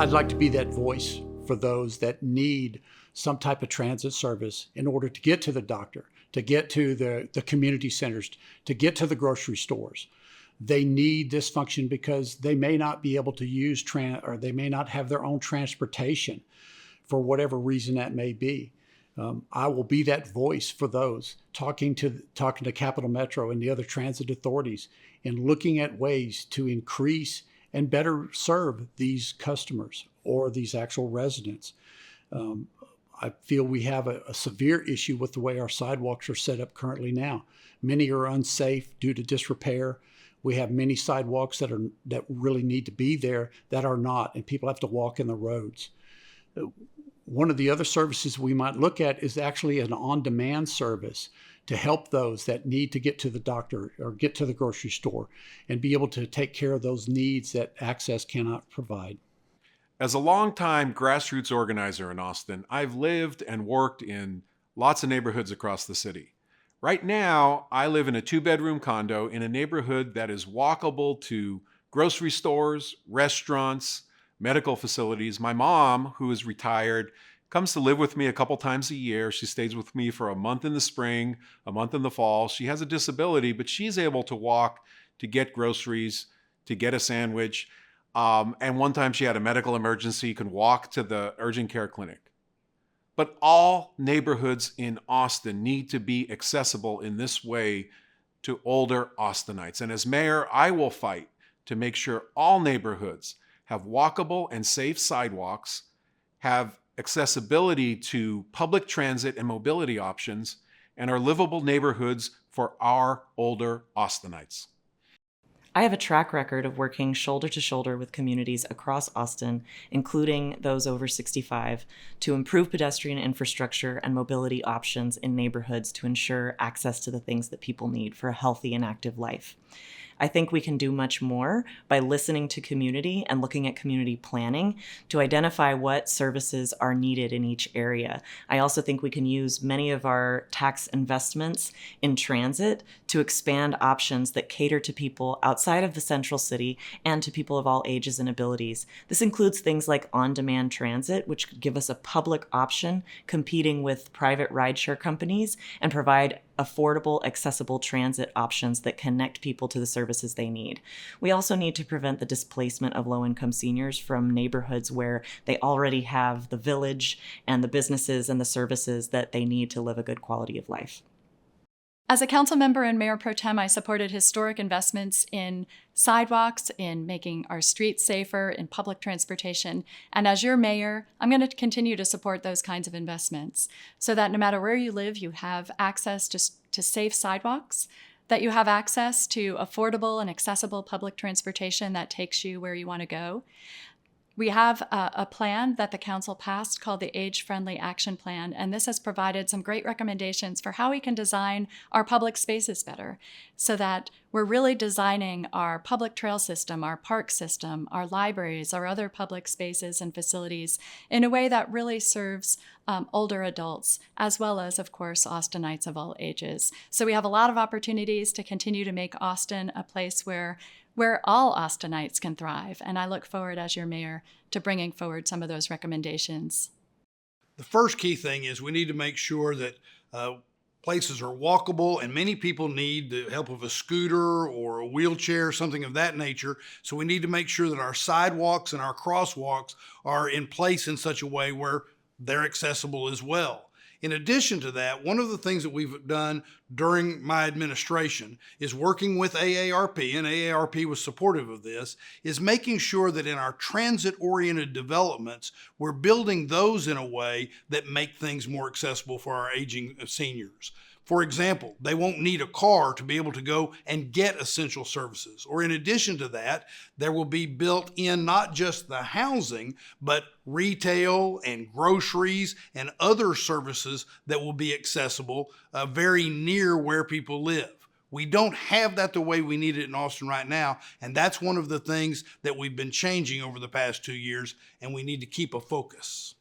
I'd like to be that voice for those that need some type of transit service in order to get to the doctor, to get to the community centers, to get to the grocery stores. They need this function because they may not be able to use or they may not have their own transportation for whatever reason that may be. I will be that voice for those, talking to Capital Metro and the other transit authorities and looking at ways to increase and better serve these customers or these actual residents. I feel we have a severe issue with the way our sidewalks are set up currently now. Many are unsafe due to disrepair. We have many sidewalks that really need to be there that are not, and people have to walk in the roads. One of the other services we might look at is actually an on-demand service to help those that need to get to the doctor or get to the grocery store and be able to take care of those needs that access cannot provide. As a longtime grassroots organizer in Austin, I've lived and worked in lots of neighborhoods across the city. Right now, I live in a 2-bedroom condo in a neighborhood that is walkable to grocery stores, restaurants, medical facilities. My mom, who is retired, comes to live with me a couple times a year. She stays with me for a month in the spring, a month in the fall. She has a disability, but she's able to walk to get groceries, to get a sandwich. And one time she had a medical emergency, could walk to the urgent care clinic. But all neighborhoods in Austin need to be accessible in this way to older Austinites. And as mayor, I will fight to make sure all neighborhoods have walkable and safe sidewalks, have accessibility to public transit and mobility options, and are livable neighborhoods for our older Austinites. I have a track record of working shoulder to shoulder with communities across Austin, including those over 65, to improve pedestrian infrastructure and mobility options in neighborhoods to ensure access to the things that people need for a healthy and active life. I think we can do much more by listening to community and looking at community planning to identify what services are needed in each area. I also think we can use many of our tax investments in transit to expand options that cater to people outside of the central city and to people of all ages and abilities. This includes things like on-demand transit, which could give us a public option competing with private rideshare companies and provide affordable, accessible transit options that connect people to the services they need. We also need to prevent the displacement of low-income seniors from neighborhoods where they already have the village and the businesses and the services that they need to live a good quality of life. As a council member and mayor pro tem, I supported historic investments in sidewalks, in making our streets safer, in public transportation. And as your mayor, I'm going to continue to support those kinds of investments so that no matter where you live, you have access to safe sidewalks, that you have access to affordable and accessible public transportation that takes you where you want to go. We have a plan that the council passed called the Age-Friendly Action Plan, and this has provided some great recommendations for how we can design our public spaces better so that we're really designing our public trail system, our park system, our libraries, our other public spaces and facilities in a way that really serves older adults, as well as, of course, Austinites of all ages. So we have a lot of opportunities to continue to make Austin a place where all Austinites can thrive. And I look forward, as your mayor, to bringing forward some of those recommendations. The first key thing is we need to make sure that places are walkable, and many people need the help of a scooter or a wheelchair, something of that nature. So we need to make sure that our sidewalks and our crosswalks are in place in such a way where they're accessible as well. In addition to that, one of the things that we've done during my administration is working with AARP, and AARP was supportive of this, is making sure that in our transit-oriented developments, we're building those in a way that make things more accessible for our aging seniors. For example, they won't need a car to be able to go and get essential services. Or in addition to that, there will be built in not just the housing, but retail and groceries and other services that will be accessible very near where people live. We don't have that the way we need it in Austin right now, and that's one of the things that we've been changing over the past 2 years, and we need to keep a focus.